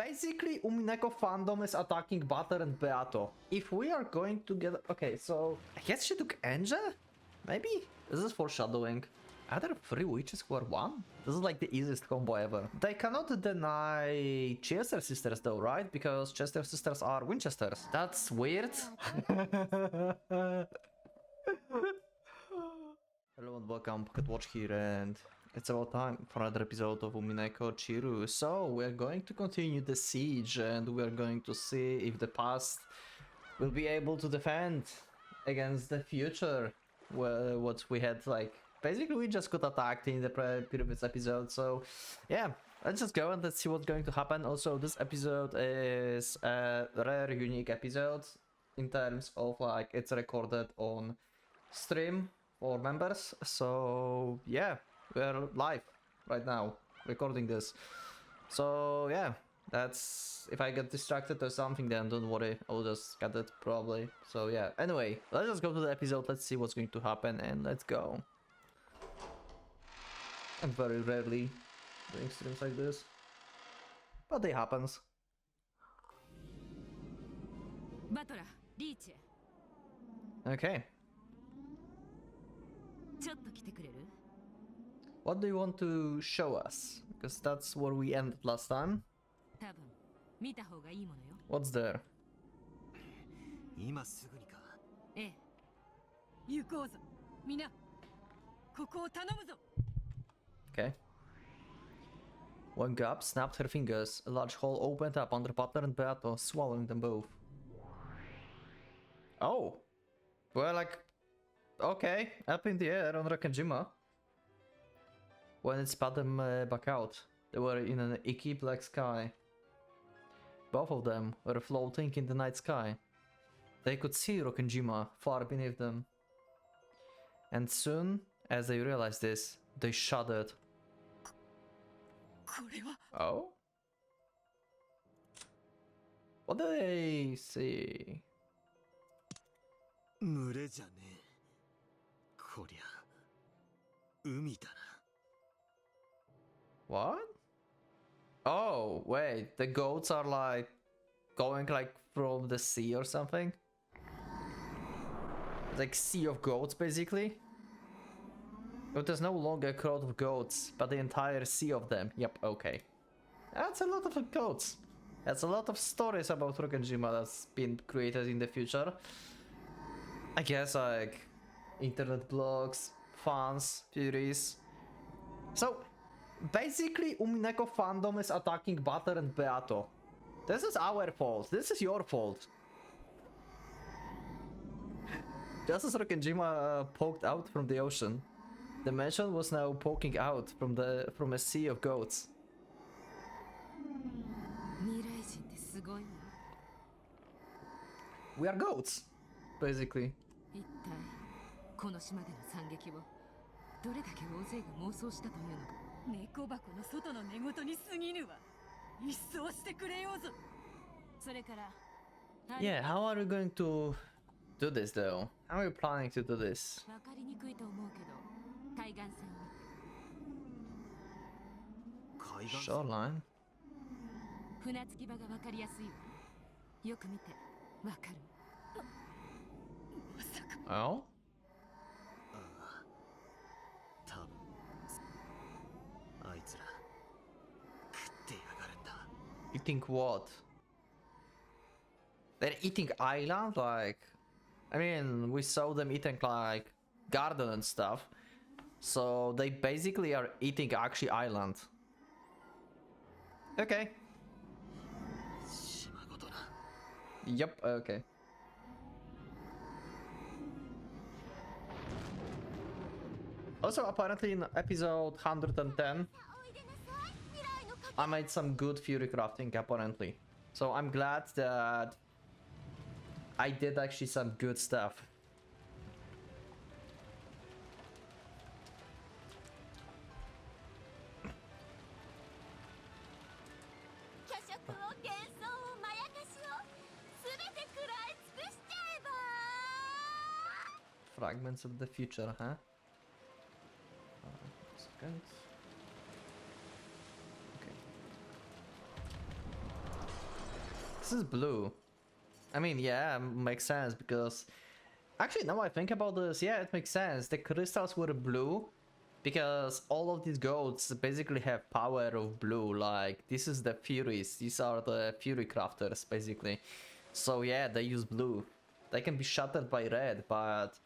basically Umineko fandom is attacking Butter and Beato. If we are going to get... Okay, so I guess she took Angel? Maybe? This is foreshadowing. Are there 3 witches who are 1? This is like the easiest combo ever. They cannot deny Chester sisters though, right? Because Chester sisters are Winchesters. That's weird. Hello and welcome, PocketWatch here, and it's about time for another episode of Umineko Chiru. So we're going to continue the siege, and we're going to see if the past will be able to defend against the future. Well, what we had, like, basically we just got attacked in the previous episode. So yeah, let's just go and let's see what's going to happen. Also, this episode is a rare, unique episode in terms of, like, it's recorded on stream for members. So yeah, we're live right now recording this. So yeah, that's, if I get distracted or something, then don't worry, I'll just cut it probably. So yeah, anyway, let's just go to the episode, let's see what's going to happen, and let's go. I'm very rarely doing streams like this, but it happens. Okay. What do you want to show us? Because that's where we ended last time. What's there? Okay. One gap snapped her fingers. A large hole opened up under Butler and Beato, swallowing them both. Oh! Well, like... Okay, up in the air on Rakanjima. When it spat them back out, they were in an icky black sky. Both of them were floating in the night sky. They could see Rakanjima far beneath them. And soon, as they realized this, they shuddered. Oh? What do they see? What? Oh, wait, the goats are like going like from the sea or something? Like sea of goats basically? But there's no longer a crowd of goats, but the entire sea of them. Yep, okay. That's a lot of goats. That's a lot of stories about Rakanjima that's been created in the future. I guess like internet blogs, fans, theories. So basically Umineko fandom is attacking Butter and Beato. This is our fault. This is your fault. Just as Rakanjima poked out from the ocean, the mansion was now poking out from a sea of goats. We are goats, basically. Yeah, how are we going to do this though? How are you planning to do this? Shoreline? Oh? Eating what? They're eating island? Like, I mean, we saw them eating like garden and stuff. So they basically are eating actually island. Okay. Yep, okay. Also, apparently in episode 110, I made some good fury crafting, apparently. So I'm glad that I did actually some good stuff. Fragments of the future, huh? Second. Okay. this is blue. I mean, yeah, makes sense because actually now I think about this, yeah, it makes sense. The crystals were blue because all of these goats basically have power of blue. Like this is the Furies. These are the Fury crafters basically. So yeah, they use blue. They can be shattered by red, but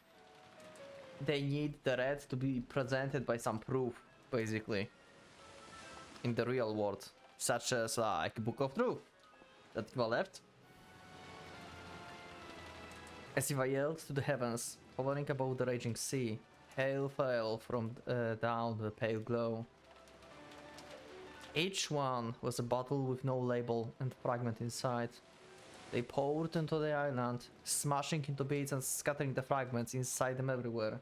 they need the red to be presented by some proof basically in the real world, such as like Book of Truth that Kiva left. As if I yelled to the heavens, hovering above the raging sea, hail fell from down the pale glow. Each one was a bottle with no label and fragment inside. They poured into the island, smashing into bits and scattering the fragments inside them everywhere.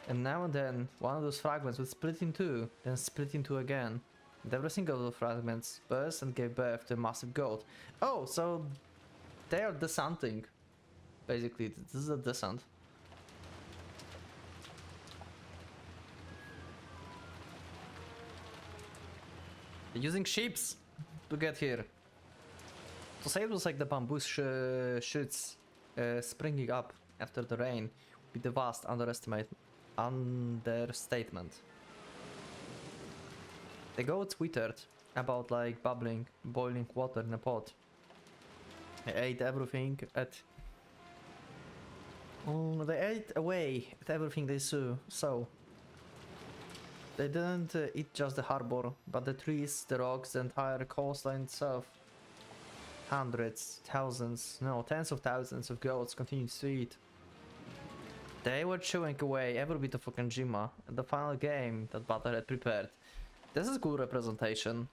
And now and then, one of those fragments would split in two, then split in two again. And every single of the fragments burst and gave birth to a massive goat. Oh, so they are descending. Basically, this is a descent. They're using ships to get here. To say it was like the bamboo shoots springing up after the rain would be the vast understatement. The goat twittered about like bubbling, boiling water in a pot. They ate everything they ate away at everything they saw. They didn't eat just the harbor, but the trees, the rocks, the entire coastline itself. Hundreds, thousands, no, tens of thousands of goats continued to eat. They were chewing away every bit of Okajima and the final game that Butter had prepared. This is good representation.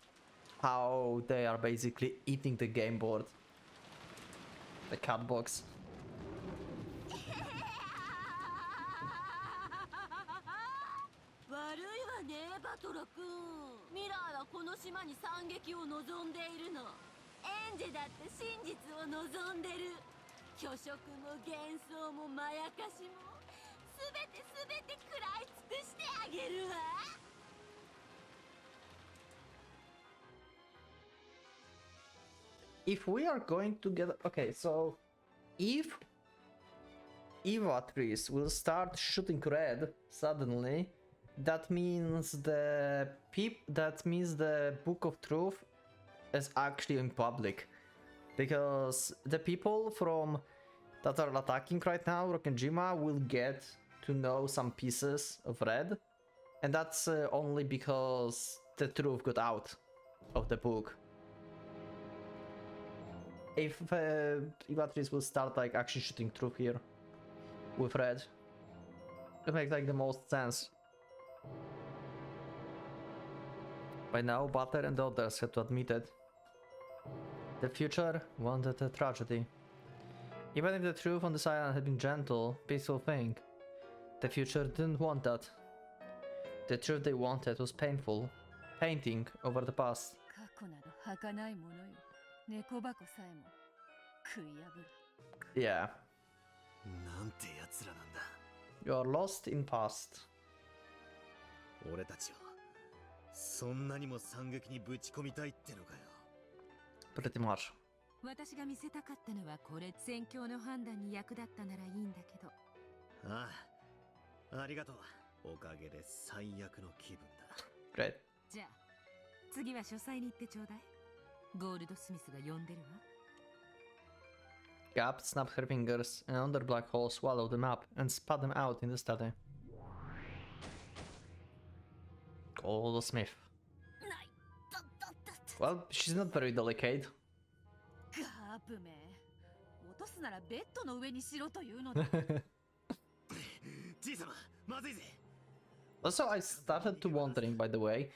How they are basically eating the game board. The cat box. 悪いわねバトラ君。ミラーはこの島に惨劇を望んでいるの。エンジェだって真実を望んでる。巨食も幻想もまやかしもすべて食らい尽くしてあげるわ。If we are going to get... Okay, so... If... Evatris will start shooting red suddenly, that means the Book of Truth is actually in public. Because the people that are attacking right now, Rokkenjima, will get to know some pieces of red. And that's only because the truth got out of the book. If Evatris will start like actually shooting truth here with red, it makes like the most sense. By now, Butter and the others had to admit it. The future wanted a tragedy. Even if the truth on this island had been gentle, peaceful thing, the future didn't want that. The truth they wanted was painful, painting over the past. Yeah. You are lost in past. Pretty much. 私が見せたかったのはこれ戦況の判断に役立ったならいいんだけど。ああ、ありがとう。おかげで最悪の気分だ。Great. じゃあ次は書斎に行ってちょうだい。ゴールドスミスが呼んでるわ。Gap snapped her fingers, and under black hole swallowed them up and spat them out in the study. Gold Smith. Well, she's not very delicate. ガープめ、落とすならベッドの上にしろというのだ。じいさま、まずいぜ。Also, I started to wondering, by the way,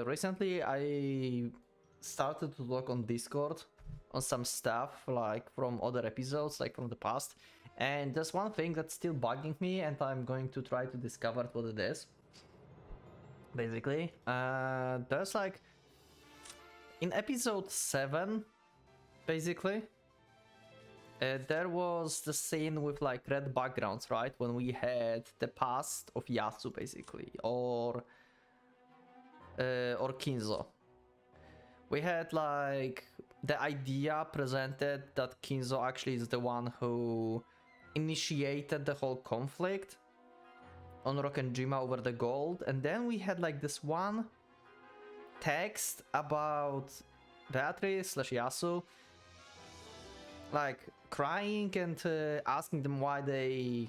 recently I started to look on Discord on some stuff like from other episodes, like from the past, and there's one thing that's still bugging me, and I'm going to try to discover what it is. Basically, there's like in episode 7, basically, there was the scene with like red backgrounds, right? When we had the past of Yasu, basically, or Kinzo. We had like the idea presented that Kinzo actually is the one who initiated the whole conflict on Rokkenjima over the gold, and then we had like this one text about Beatrice / Yasu like crying and asking them why they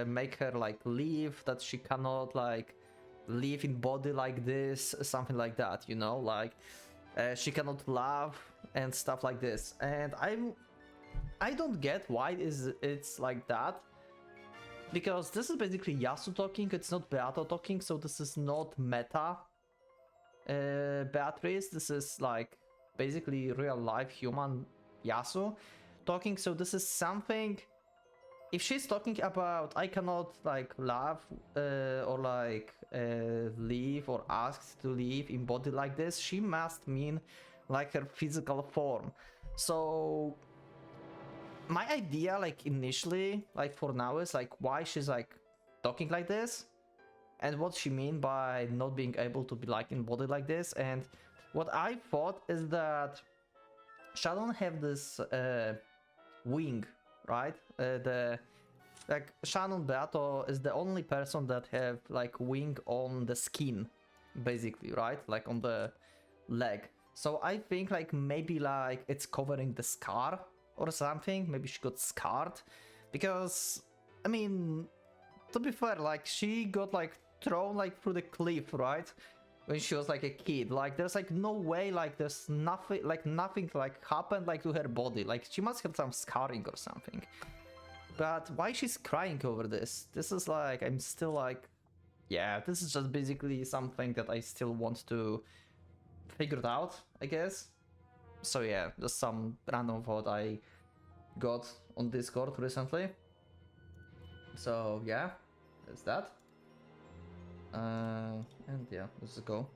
make her like leave, that she cannot like live in body like this, something like that, you know, like she cannot love and stuff like this. And I don't get why it's like that, because this is basically Yasu talking, it's not Beato talking, so this is not meta Beatrice, this is like basically real life human Yasu talking. So this is something, if she's talking about I cannot like love or like leave or ask to leave in body like this, she must mean like her physical form. So my idea like initially, like for now, is like why she's like talking like this and what she mean by not being able to be like in body like this. And what I thought is that Shadow have this wing, right? The like Shannon Beato is the only person that have like wing on the skin, basically, right? Like on the leg. So I think like maybe like it's covering the scar or something. Maybe she got scarred, because I mean, to be fair, like she got like thrown like through the cliff, right? When she was like a kid. Like there's like no way, like there's nothing like happened like to her body. Like she must have some scarring or something. But why she's crying over this? This is like, I'm still like, yeah, this is just basically something that I still want to figure it out, I guess. So yeah, just some random thought I got on Discord recently. So yeah, there's that. And yeah, let's go.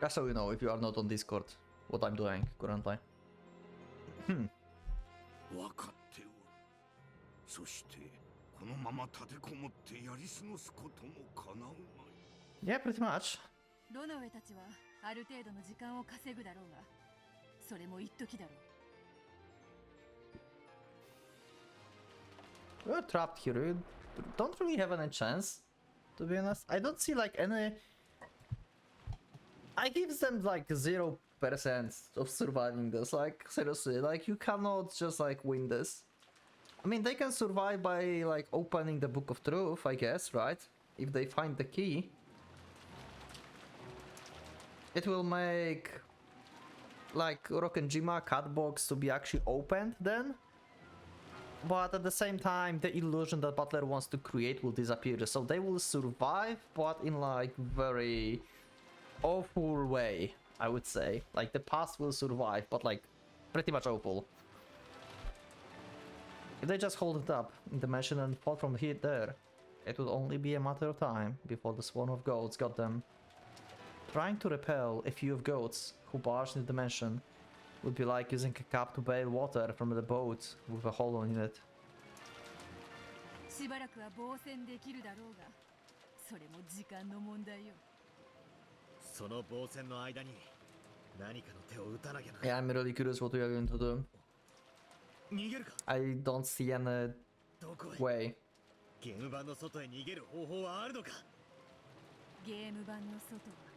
Just so you know, if you are not on Discord, what I'm doing currently. 分かっておる。そしてこのまま立てこもってやり過ごすことも叶うまい。 Yeah, pretty much. ロノウェたちはある程度の時間を稼ぐだろうが、それも一時だろう。 We're trapped here. We don't really have any chance, to be honest. I don't see like any. I give them like 0% of surviving this. Like seriously, like you cannot just like win this. I mean, they can survive by like opening the Book of Truth, I guess, right? If they find the key, it will make like Rokkenjima cat box to be actually opened then. But at the same time, the illusion that Butler wants to create will disappear. So they will survive, but in like very awful way, I would say. Like the past will survive, but like pretty much awful. If they just hold it up in the mansion and fall from here there, it would only be a matter of time before the swarm of goats got them. Trying to repel a few of goats who barged into the mansion would be like using a cup to bail water from the boat with a hole in it. しばらくは防戦できるだろうが、それも時間の問題よ。その防戦の間に何かの手を打たなきゃな。 Yeah, I'm really curious what we are going to do. 逃げるか。 I don't see any どこへ。 way. ゲーム版の外へ逃げる方法はあるのか。ゲーム版の外は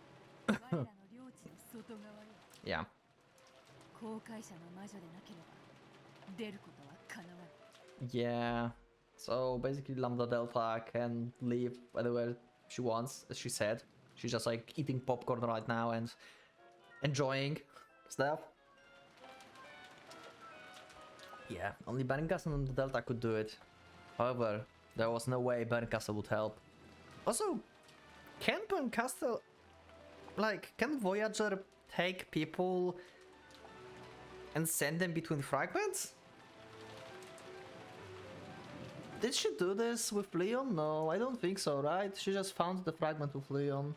我らの領地の外側よ。 Yeah. 航海者の魔女でなければ出ることは叶わない。 Yeah. So basically Lambda Delta can leave anywhere she wants, as she said. She's just like eating popcorn right now and enjoying stuff. Yeah, only Berencastle and the Delta could do it. However, there was no way Berencastle would help. Also, can Berencastle, like, can Voyager take people and send them between fragments? Did she do this with Leon? No, I don't think so, right? She just found the fragment with Leon.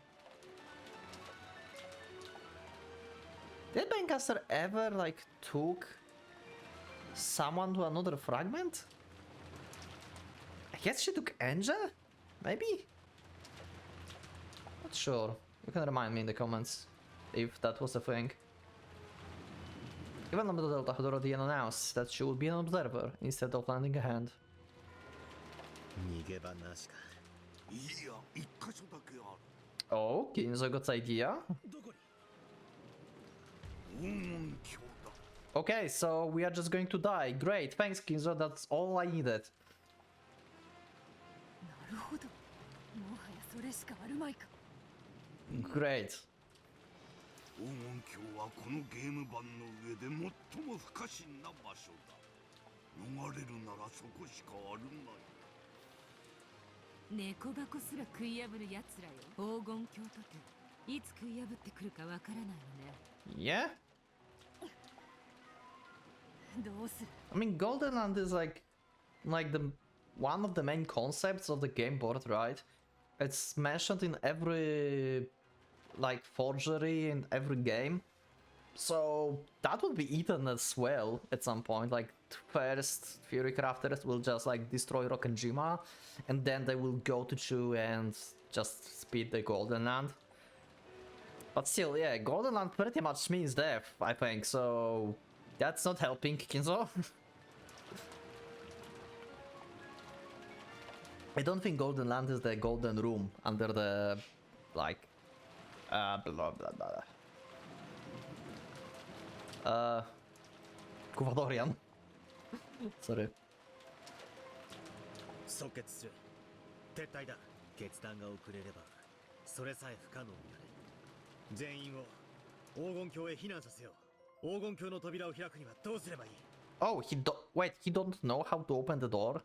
Did Berencastle ever, like, took someone to another fragment? I guess she took Angel? Maybe? Not sure. You can remind me in the comments if that was a thing. Even though Delta had already announced that she would be an observer instead of lending a hand. 逃げ場なしか。いや、一箇所だけある。 Oh, Kinzo got idea. どこに？ 黄金鏡だ。 Okay, so we are just going to die. Great, thanks Kinzo, that's all I needed. なるほど。もはやそれしかあるまいか。 Great. 黄金鏡はこのゲーム盤の上で最も不可侵な場所だ。逃れるならそこしかあるまい。 猫箱すら食い破るやつらよ。黄金鏡とていつ食い破ってくるかわからないよね。 Yeah? どうする？ I mean, Golden Land is like the one of the main concepts of the game board, right? It's mentioned in every like forgery in every game. So that would be eaten as well at some point. Like first Fury Crafters will just like destroy Rokkenjima, and then they will go to Chu and just speed the Golden Land. But still, yeah, Golden Land pretty much means death, I think, so that's not helping, Kinzo. I don't think Golden Land is the golden room under the, like, blah blah blah. Kuvadorian. Sorry. 即決する。撤退だ。決断が遅れればそれさえ不可能になる。全員を黄金鏡へ避難させよう。黄金鏡の扉を開くにはどうすればいい？ Oh, wait, he don't know how to open the door?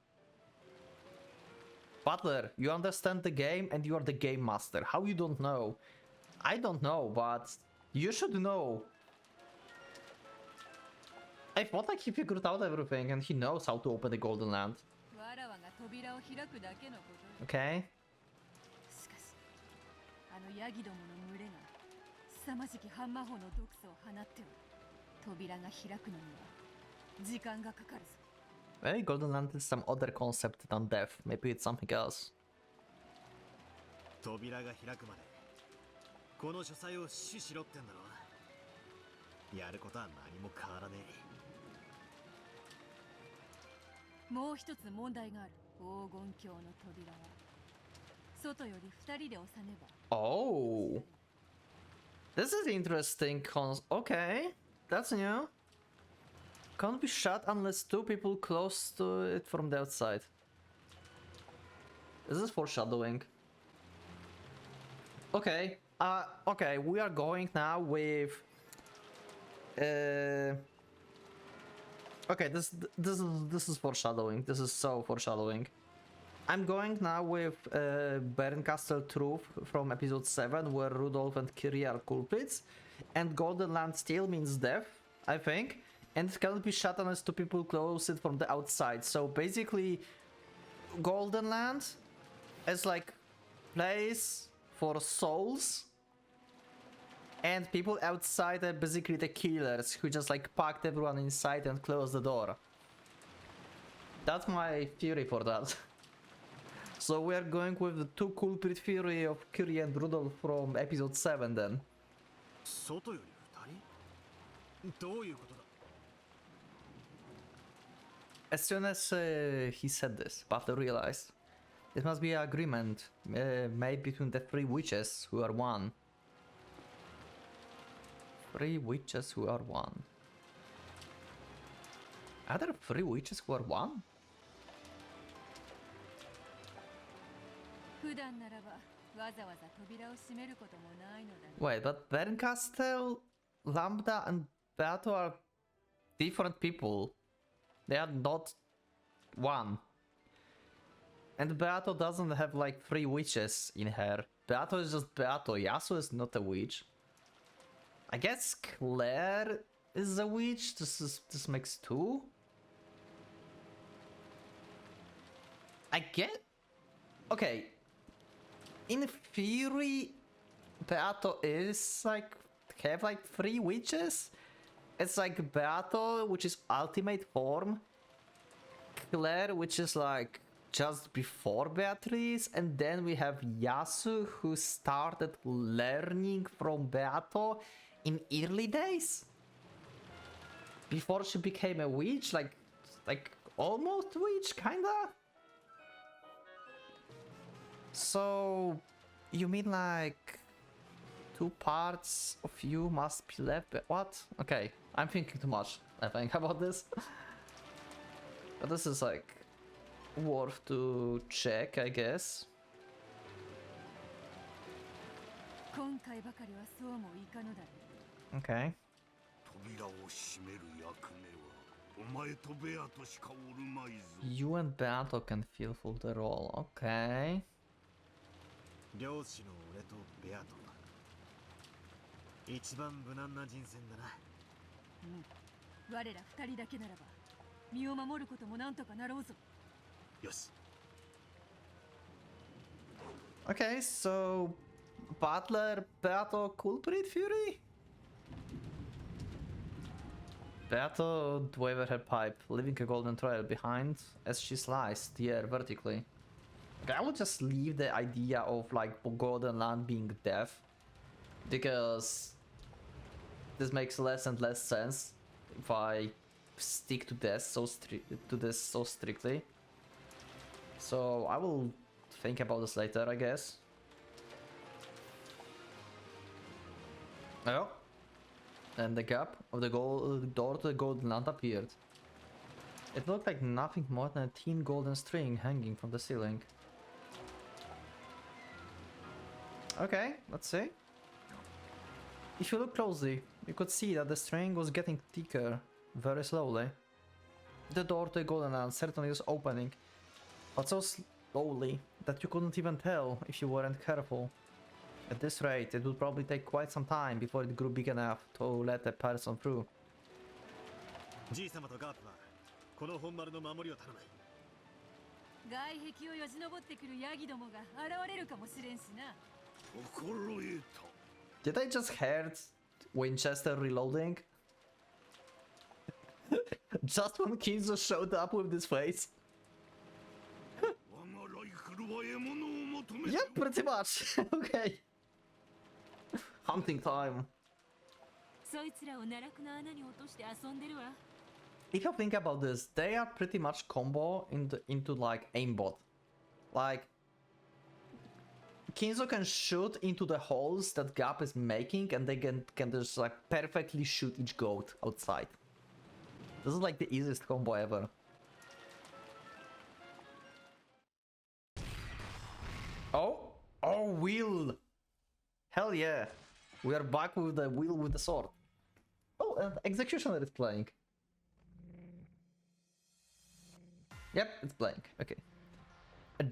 Butler, you understand the game and you are the game master. How you don't know? I don't know, but you should know. I thought like he figured out everything and he knows how to open the Golden Land. わらわが扉を開くだけのこと。 Okay. しかし、あのヤギどもの群れが凄まじきハンマホの毒素を放っておる。扉が開くのには時間がかかるぞ。 Maybe Golden Land is some other concept than death. Maybe it's something else. 扉が開くまでこの書斎を死守しろってんだろ。やることは何も変わらねえ。もう一つ問題がある。黄金鏡の扉は外より二人で押さねば。 Oh. This is interesting okay. That's new. Can't be shut unless two people close to it from the outside. This is foreshadowing. Okay. Okay, we are going now with okay, this is foreshadowing. This is so foreshadowing. I'm going now with Bernkastel Truth from episode 7, where Rudolph and Kiri are culprits, and Golden Land still means death, I think, and it cannot be shut unless two people close it from the outside. So basically, Golden Land is like place for souls, and people outside are basically the killers who just like packed everyone inside and closed the door. That's my theory for that. So we are going with the two culprit theory of Kiri and Rudolph from episode 7 then. 外より二人？どういうことだ？ As soon as he said this, Butler realized it must be an agreement made between the three witches who are one. Three witches who are one. Are there three witches who are one? 普段ならばわざわざ扉を閉めることもないのだ。 Wait, but Bernkastel, Lambda, and Beato are different people. They are not one. And Beato doesn't have like three witches in her. Beato is just Beato. Yasuo is not a witch. I guess Claire is a witch. This makes two. I get. Okay. In theory, Beato is like have like three witches. It's like Beato, which is ultimate form. Claire, which is like just before Beatrice, and then we have Yasu who started learning from Beato in early days? Before she became a witch? Like almost witch, kinda? So, you mean like 2 parts of you must be left? What? Okay, I'm thinking too much, I think, about this. But this is like worth to check, I guess. 今回ばかりはそうもいかぬだろう。 Okay. 扉を閉める役目はお前とベアとしかおるまいぞ。 You and Beato can fulfill the role. Okay. 漁師の俺とベアと一番無難な人選だな。我ら二人だけならば身を守ることもなんとかなろうぞ。よし。 Okay, so Butler, Beato, Culprit, Fury? Beato, wave her pipe, leaving a golden trail behind as she sliced the air vertically. Okay, I would just leave the idea of like golden land being death, because this makes less and less sense if I stick to this so strictly. So I will think about this later, I guess. Oh, and the gap of the door to the golden land appeared. It looked like nothing more than a thin golden string hanging from the ceiling. Okay, let's see. If you look closely, you could see that the string was getting thicker very slowly. The door to the golden land certainly was opening, but so slowly that you couldn't even tell if you weren't careful. At this rate, it would probably take quite some time before it grew big enough to let a person through. じい様とガープはこの本丸の守りを頼む。外壁をよじ登ってくるヤギどもが現れるかもしれんしな。心得た。 Did I just hear Winchester reloading? Just when Kinzo showed up with this face? 我がライフルは獲物を求めて Yeah, pretty much. Okay. Hunting time. そいつらを奈落の穴に落として遊んでるわ。 If you think about this, they are pretty much combo into like aimbot. Like Kinzo can shoot into the holes that Gap is making, and they can just like perfectly shoot each goat outside. This is like the easiest combo ever. Oh, wheel! Hell yeah! We are back with the wheel with the sword. Oh, and Executioner is playing. Yep, it's playing. Okay. A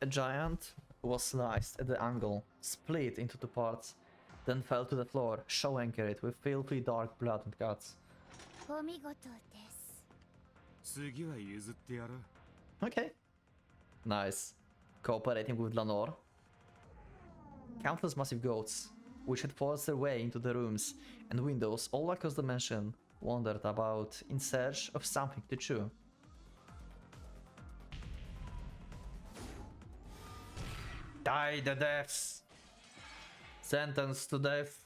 giant was sliced at the angle, split into 2 parts, then fell to the floor, showing it with filthy dark blood and guts. お見事です。次は譲ってやる。 Okay. Nice. Cooperating with Lanor. Countless massive goats, which had forced their way into the rooms and windows all across the mansion, wandered about in search of something to chew. Die the deaths! Sentenced to death.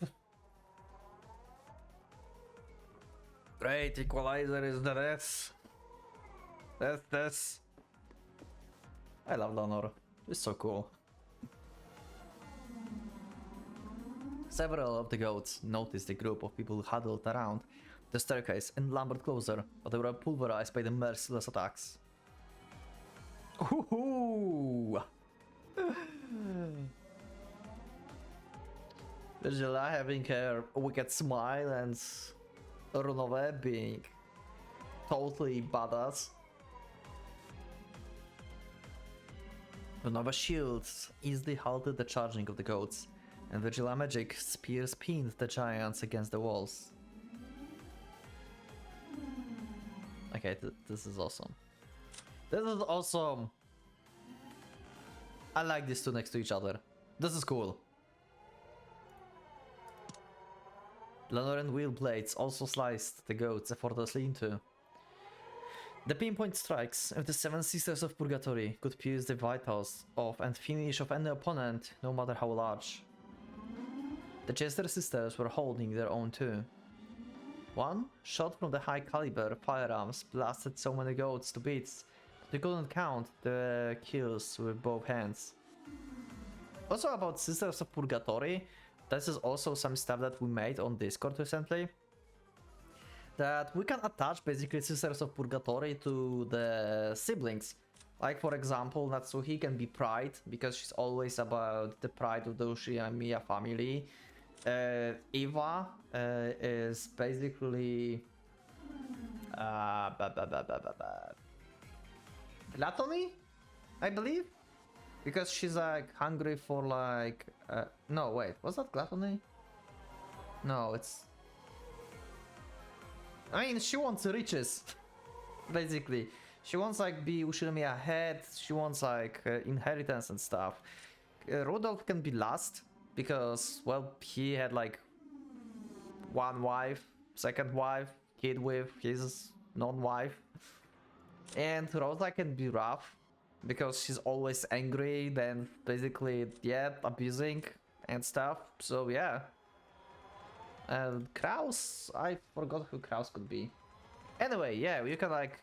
Great equalizer is the death. Death. I love Lanor. It's so cool. Several of the goats noticed the group of people huddled around the staircase and lumbered closer, but they were pulverized by the merciless attacks. Ooh! Virgila having her wicked smile and Runove being totally badass. Runove's shields easily halted the charging of the goats, and Virgila magic spears pinned the giants against the walls. Okay, this is awesome. This is awesome! I like these two next to each other. This is cool. Lanor and wheel blades also sliced the goats effortlessly into. The pinpoint strikes of the Seven Sisters of Purgatory could pierce the vitals of and finish off any opponent, no matter how large. The Jester sisters were holding their own too. One shot from the high caliber firearms blasted so many goats to bits they couldn't count the kills with both hands. Also about Sisters of Purgatory, this is also some stuff that we made on Discord recently. That we can attach basically Sisters of Purgatory to the siblings. Like for example, Natsuhi can be Pride, because she's always about the pride of the Ushiyamiya family. Eva is basically gluttony, I believe, because she's like hungry for like no wait, was that gluttony? No, it's, I mean, she wants riches basically. She wants like be Ushiyamiya head, she wants like inheritance and stuff. Rudolph can be lust, because, well, he had like one wife, second wife, kid with his non-wife. And Rosa can be rough, because she's always angry, then basically, yeah, abusing and stuff. So yeah. And Kraus, I forgot who Kraus could be. Anyway, yeah, you can like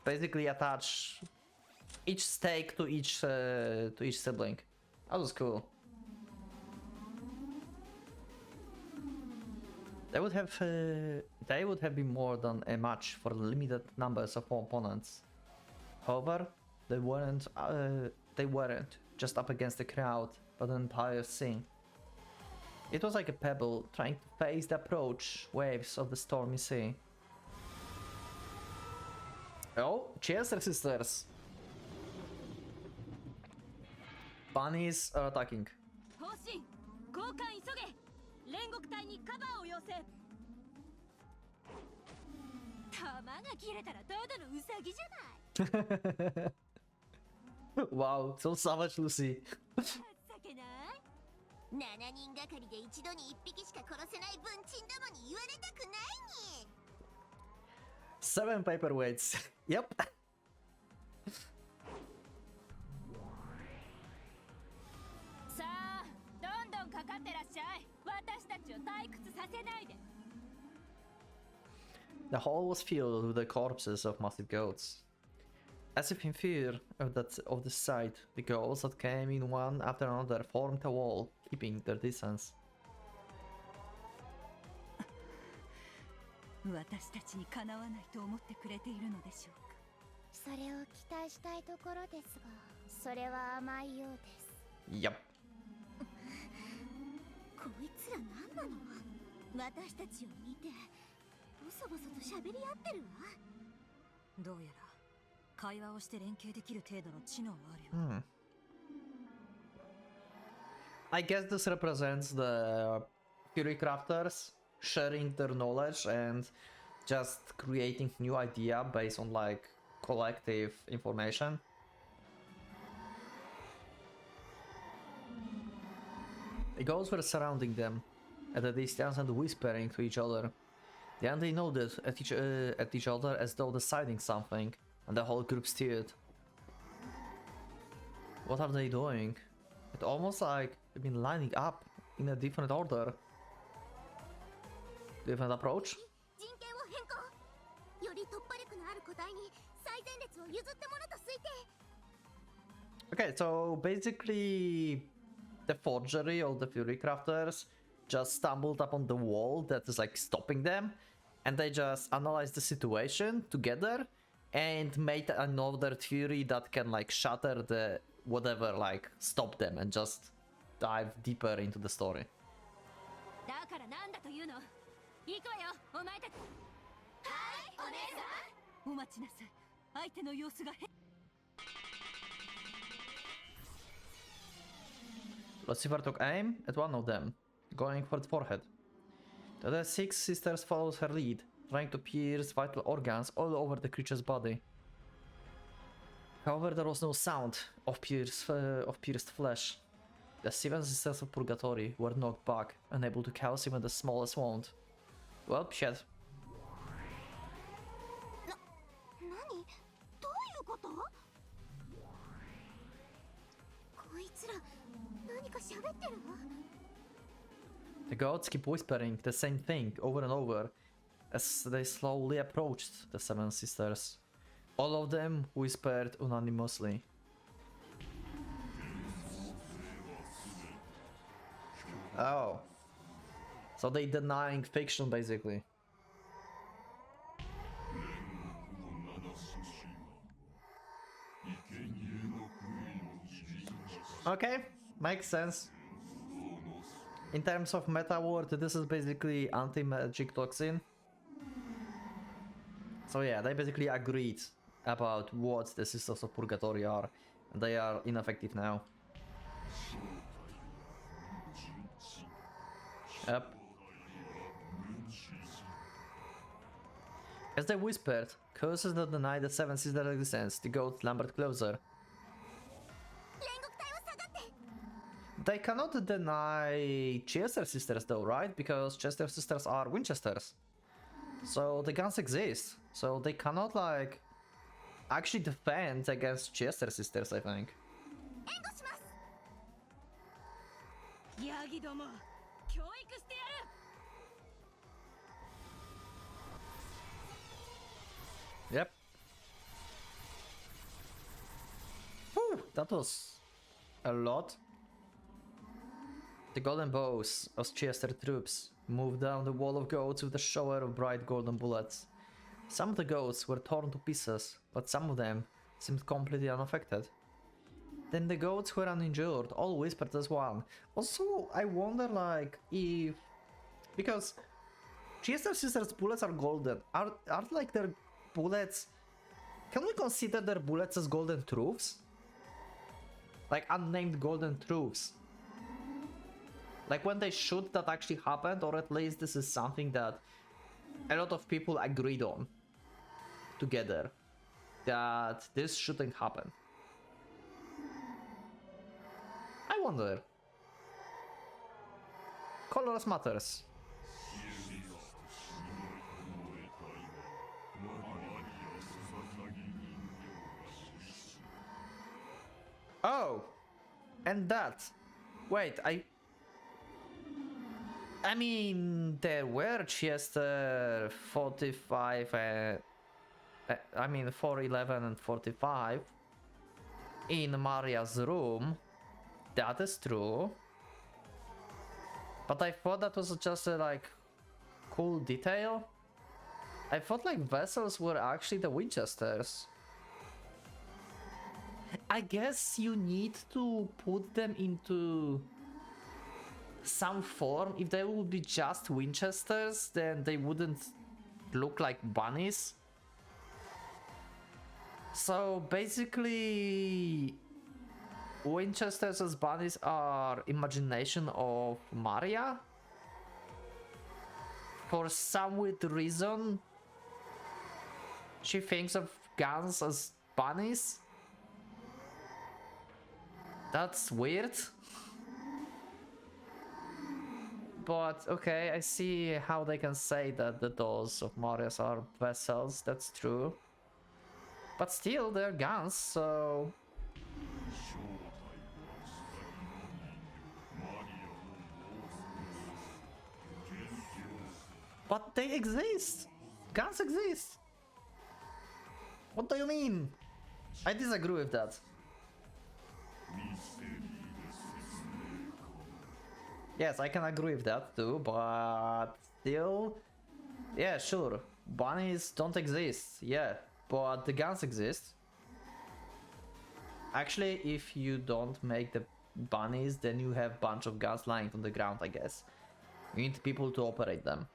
basically attach each stake to each sibling. That was cool. They would have been more than a match for limited numbers of opponents. However, they weren't just up against the crowd, but the entire scene. It was like a pebble trying to face the approach waves of the stormy sea. Oh, cheers, sisters! Bunnies are attacking. 方針交換急げ煉獄隊にカバーを要請弾が切れたらただのウサギじゃない Wow, so savage, Lucy. 情けない7人がかりで一度に1匹しか殺せない文鎮どもに言われたくないに 7 paperweights. Yep. さあどんどんかかってらっしゃい私たちを退屈させないで The hall was filled with the corpses of massive goats. As if in fear of the sight, the goats that came in one after another formed a wall, keeping their distance. 私たちにかなわないと思ってくれているのでしょうかそれを期待したいところですが、それは甘いようです。 Yep. こいつら何なの私たちを見てボソボソと喋り合ってるわどうやら会話をして連携できる程度の知能はあるよ I guess this represents the Fury Crafters sharing their knowledge and just creating new idea based on like collective information. The ghosts were surrounding them at a distance and whispering to each other. Then they nodded at each other as though deciding something, and the whole group stirred. What are they doing? It almost like they've been lining up in a different order. Different approach? 陣形を変更。より突破力のある個体に最前列を譲ったものと推定。 Okay, so basically the forgery of the Fury Crafters just stumbled upon the wall that is like stopping them, and they just analyzed the situation together and made another Fury that can like shatter the whatever, like stop them and just dive deeper into the story. だからなんだというの行くわよお前たちはいお姉さんお待ちなさい相手の様子が変 Lucifer took aim at one of them, going for the forehead. The other 6 sisters followed her lead, trying to pierce vital organs all over the creature's body. However, there was no sound of pierced flesh. The 7 sisters of Purgatory were knocked back, unable to cause even the smallest wound. Well, shit. 何こと？こいつら何か喋ってるの？ The goats keep whispering the same thing over and over as they slowly approached the seven sisters. All of them whispered unanimously. Oh. So they denying fiction basically. Okay, makes sense. In terms of meta word, this is basically anti-magic toxin. So yeah, they basically agreed about what the Sisters of Purgatory are. And they are ineffective now. Yep. As they whispered, curses that deny the seven sisters' existence, the goat lumbered closer. They cannot deny Chester sisters though, right? Because Chester sisters are Winchesters. So the guns exist. So they cannot like actually defend against Chester sisters, I think. ヤギども、教育してやる。 Yep. Whew, that was a lot. The golden bows of Chester troops moved down the wall of goats with a shower of bright golden bullets. Some of the goats were torn to pieces, but some of them seemed completely unaffected. Then the goats were uninjured, all whispered as one. Also, I wonder like if... Because Chester sisters' bullets are golden. Are like their bullets... Can we consider their bullets as golden truths? Like unnamed golden truths. Like when they shoot that actually happened, or at least this is something that a lot of people agreed on together. That this shouldn't happen. I wonder. Colors matters. Oh! And that! Wait, I mean, there were Chester 45, I mean 411 and 45 in Maria's room. That is true. But I thought that was just a like cool detail. I thought like vessels were actually the Winchesters. I guess you need to put them into some form. If they would be just Winchesters, then they wouldn't look like bunnies. So basically, Winchesters as bunnies are imagination of Maria. For some weird reason, she thinks of guns as bunnies. That's weird. But okay, I see how they can say that the dolls of Marius are vessels, that's true. But still, they're guns, so... But they exist! Guns exist! What do you mean? I disagree with that. Yes, I can agree with that too, but still... Yeah, sure. Bunnies don't exist, yeah, but the guns exist. Actually, if you don't make the bunnies, then you have a bunch of guns lying on the ground, I guess. You need people to operate them.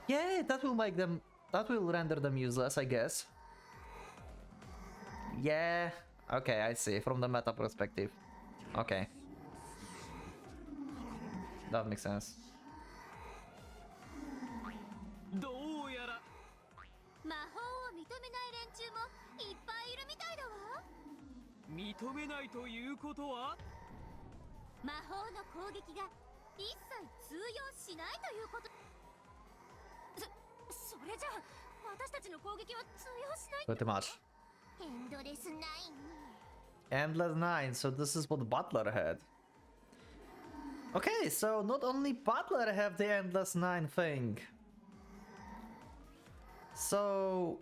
Yeah, that will make them... That will render them useless, I guess. Yeah, okay, I see, from the meta perspective. Okay. That makes sense. どうやら魔法を認めない連中もいっぱいいるみたいだわ。認めないということは魔法の攻撃が一切通用しないということ。それじゃあ私たちの攻撃は通用しない。 Pretty much. エンドレスナインに Endless 9, so this is what Butler had. Okay, so not only Butler have the Endless 9 thing. So...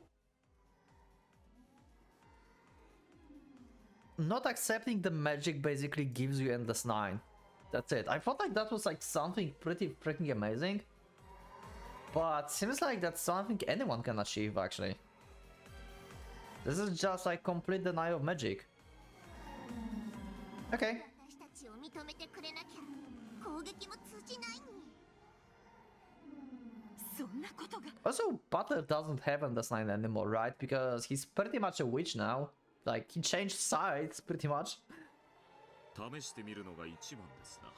not accepting the magic basically gives you Endless 9. That's it. I thought like that was like something pretty freaking amazing. But seems like that's something anyone can achieve actually. This is just like complete denial of magic. Okay. 私たちを認めてくれなきゃ攻撃も通じないにそんなことが Also, Butler doesn't have Endless 9 anymore, right? Because he's pretty much a witch now. Like, he changed sides pretty much. 試してみるのが一番ですな。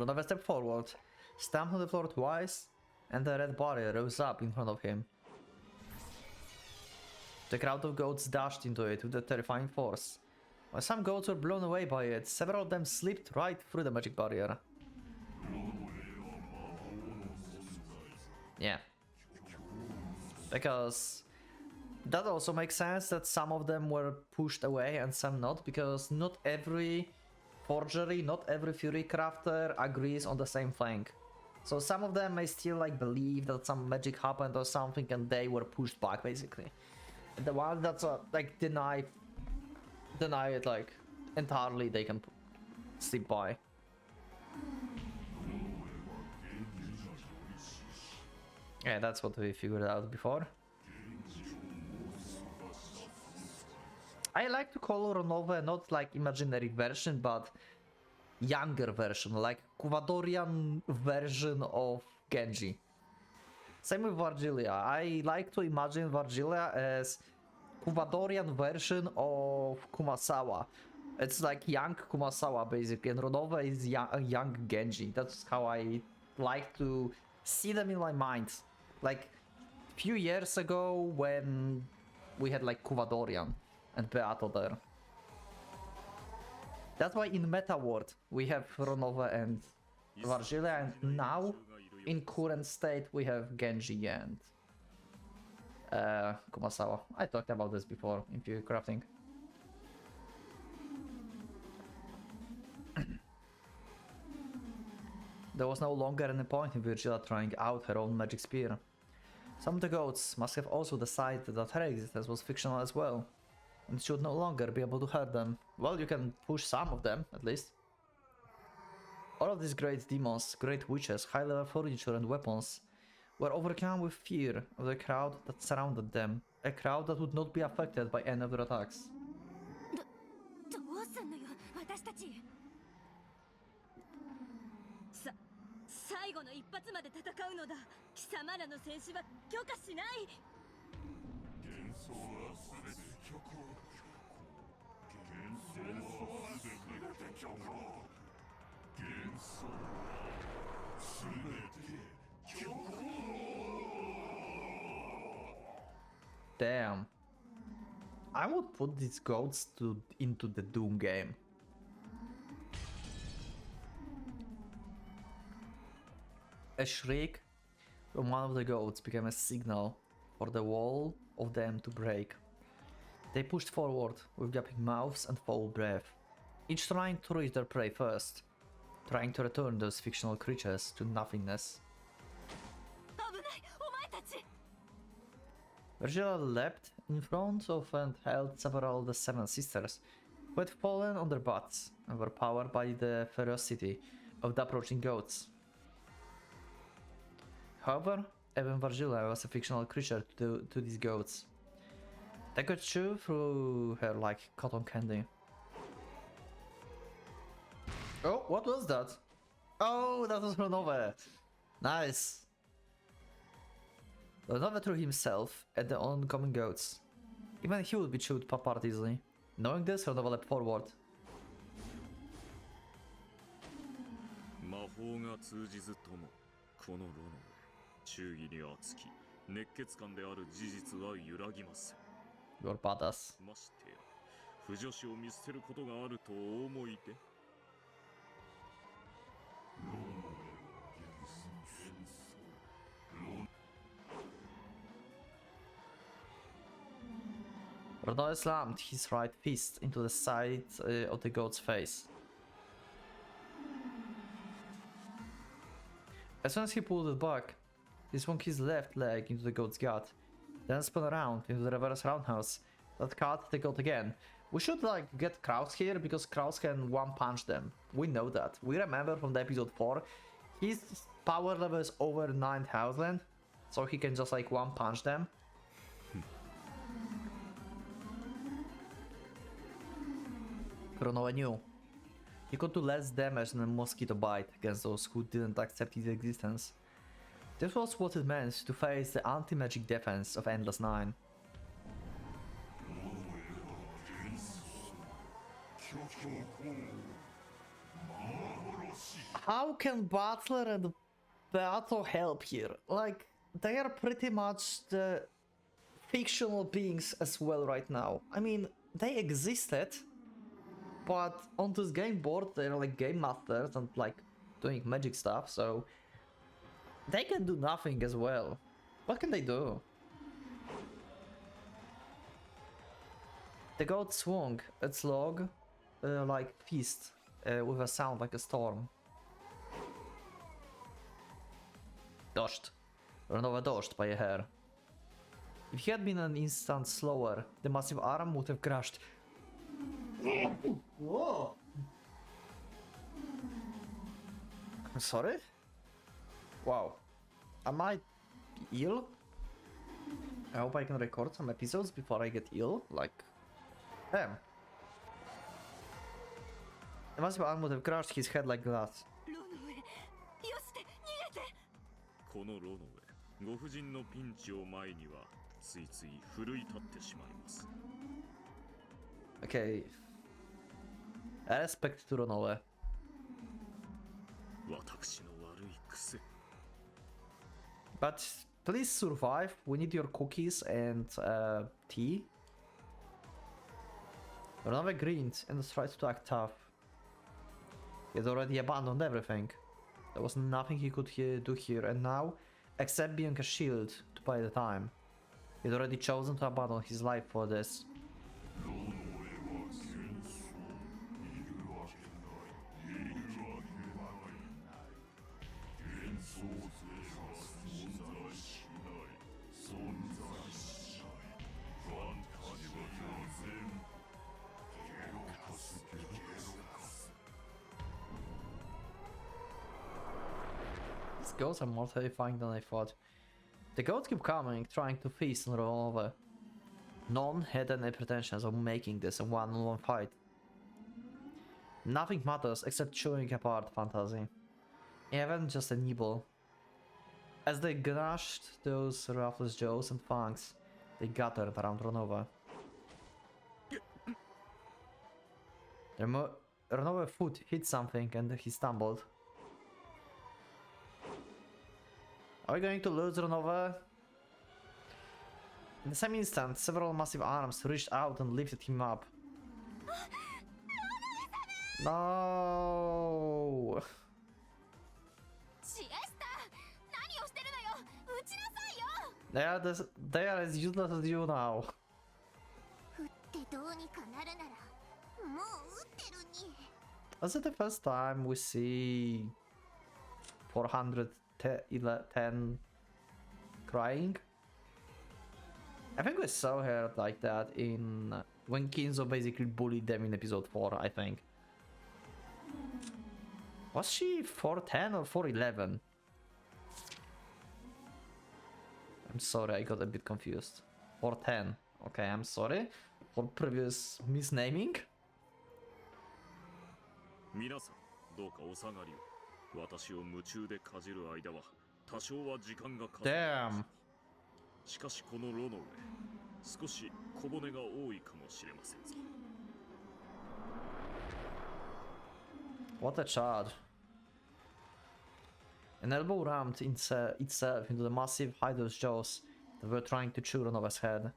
Another step forward, stamped on the floor twice, and the red barrier rose up in front of him. The crowd of goats dashed into it with a terrifying force. While some goats were blown away by it, several of them slipped right through the magic barrier. Yeah. Because that also makes sense that some of them were pushed away and some not, because not every forgery, not every Fury crafter agrees on the same thing. So some of them may still like believe that some magic happened or something and they were pushed back basically. And the ones that like deny it like entirely, they can slip by. Yeah, that's what we figured out before. I like to call Ronova not like imaginary version, but younger version, like Kuvadorian version of Genji. Same with Vargilia. I like to imagine Vargilia as Kuvadorian version of Kumasawa. It's like young Kumasawa basically, and Ronova is young Genji. That's how I like to see them in my mind. Like few years ago when we had like Kuvadorian and Beato there. That's why in Meta World we have Ronova and Vargilia, and now in current state we have Genji and Kumasawa. I talked about this before in Fury Crafting. There was no longer any point in Virgila trying out her own magic spear. Some of the goats must have also decided that her existence was fictional as well, and should no longer be able to hurt them. Well, you can push some of them, at least. All of these great demons, great witches, high-level furniture and weapons were overcome with fear of the crowd that surrounded them, a crowd that would not be affected by any of their attacks. どうすんのよ私たち最後の一発まで戦うのだ貴様らの戦士は許可しない幻想は全て虚構幻想は全て虚構幻想は全て虚構 Damn. I would put these goats into the Doom game. A shriek from one of the goats became a signal for the wall of them to break. They pushed forward with gaping mouths and foul breath, each trying to reach their prey first, trying to return those fictional creatures to nothingness. 危ないお前たち Virgila leapt in front of and held several of the seven sisters, who had fallen on their butts and were powered by the ferocity of the approaching goats. However, even Virgila was a fictional creature to these goats. They could chew through her like cotton candy. Oh, what was that? Oh, that was Ronova. Nice. Ronova threw himself at the oncoming goats. Even he would be chewed apart easily. Knowing this, Ronova leapt forward. 魔法が通じずともこのロノ忠義に熱き熱血感である事実は揺らぎません You're badass. ましてや不女子を見捨てることがあるとお思いで Ronova slammed his right fist into the side of the goat's face. As soon as he pulled it back, he swung his left leg into the goat's gut, then spun around into the reverse roundhouse that caught the goat again. We should like get Kraus here because Kraus can one punch them. We know that. We remember from the episode 4, his power level is over 9000, so he can just like one punch them. Ronova knew he could do less damage than a mosquito bite against those who didn't accept his existence. This was what it meant to face the anti-magic defense of Endless 9. How can Butler and Beato help here? Like, they are pretty much the fictional beings as well right now. I mean, they existed, but on this game board they're like game masters and like doing magic stuff, so they can do nothing as well. What can they do? The goat swung its log like fist with a sound like a storm. Dodged. Ronova dodged by a hair. If he had been an instant slower, the massive arm would have crushed. Whoa! I'm sorry? Wow. Am I ill? I hope I can record some episodes before I get ill. Like, damn. The massive arm would have crushed his head like glass. このロノウェ、ご婦人のピンチを前にはついつい奮い立ってしまいます。Okay. I respect to Ronove. 私の悪い癖。 But please survive. We need your cookies and tea. Ronove grinned and tried to act tough. He had already abandoned everything. There was nothing he could do here, and now, except being a shield to buy the time. He had already chosen to abandon his life for this. These goats are more terrifying than I thought. The goats keep coming, trying to feast on Ronova. None had any pretensions of making this a one-on-one fight. Nothing matters except chewing apart fantasy. Even just a nibble. As they gnashed those ruthless jaws and fangs, they gathered around Ronova. Ronova's foot hit something and he stumbled. Are we going to lose Ronova? In the same instant, several massive arms reached out and lifted him up. No! They are as useless as you now. Was it the first time we see 410 crying? I think we saw her like that in when Kinzo basically bullied them in episode 4, I think. Was she 410 or 411? I'm sorry, I got a bit confused. 410. Okay, I'm sorry for previous misnaming. 皆さん、どうかお下がりを。私を夢中でかじる間は多少は時間がかかる。Damn. しかしこのロの上、少し小骨が多いかもしれませんぞ。What a charge. An elbow rammed itself into the massive Hydro's jaws that were trying to chew Ronova's head.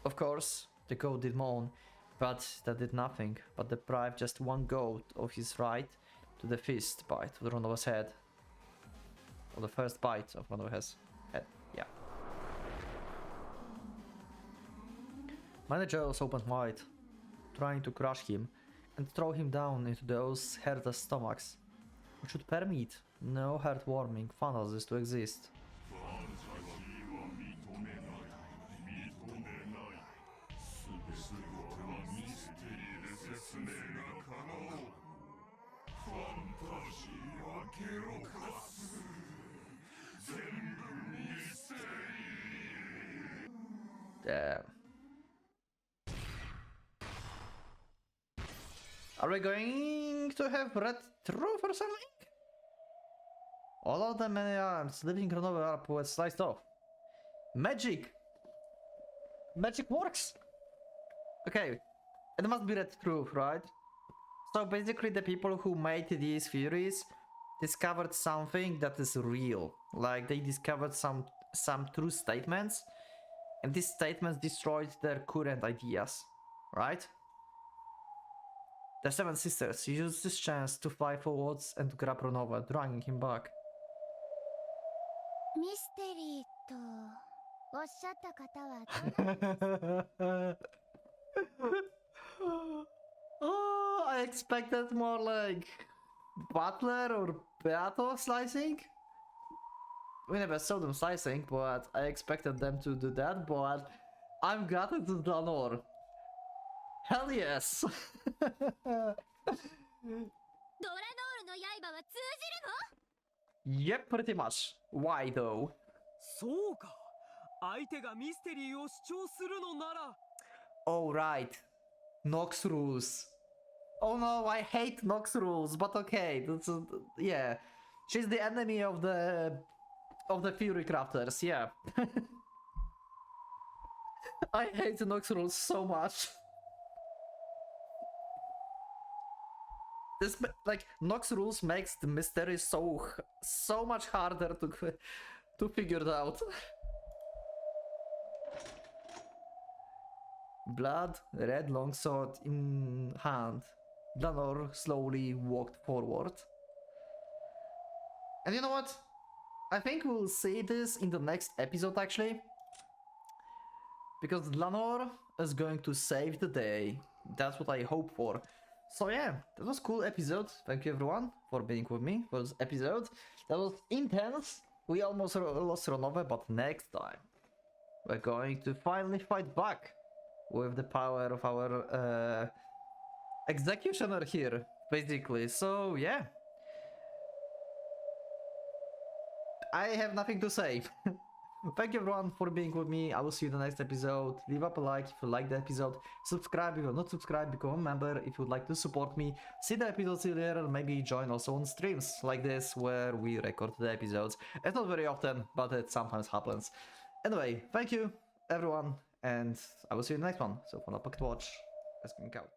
Of course, the goat did moan, but that did nothing but deprive just one goat of his right to the fist bite of Ronova's head. Or the first bite of Ronova's head, yeah. Manager was opened wide, trying to crush him and throw him down into those heartless stomachs, which would permit no heartwarming fantasies to exist. Damn. Are we going to have red truth or something? All of the many arms living on over up was sliced off. Magic! Magic works! Okay, it must be red truth, right? So basically the people who made these theories discovered something that is real. Like they discovered some true statements, and these statements destroyed their current ideas, right? The Seven Sisters used this chance to fly forwards and to grab Ronova, dragging him back. ミステリーとおっしゃった方は誰？ Oh, I expected more like Butler or Beato slicing. We never saw them slicing, but I expected them to do that, but I'm glad it's Danor. Hell yes! ドラノールの刃は通じるの？ Yep, pretty much. Why though? そうか。相手がミステリーを主張するのなら。 Oh right. Nox rules. Oh no, I hate Nox rules, but okay. That's yeah. She's the enemy of the Fury Crafters, yeah. I hate Nox rules so much. This like Nox rules makes the mystery so much harder to figure it out. Blood, red longsword in hand, Danor slowly walked forward. And you know what? I think we'll see this in the next episode actually. Because Lanor is going to save the day. That's what I hope for. So yeah, that was a cool episode. Thank you everyone for being with me for this episode. That was intense. We almost lost Ronova, but next time we're going to finally fight back with the power of our executioner here, basically. So yeah, I have nothing to say. Thank you everyone for being with me. I will see you in the next episode. Leave up a like if you like the episode. Subscribe if you're not subscribed. Become a member if you would like to support me. See the episodes earlier. Maybe join also on streams like this where we record the episodes. It's not very often, but it sometimes happens. Anyway, thank you everyone, and I will see you in the next one. So for now, PocketWatch is going out.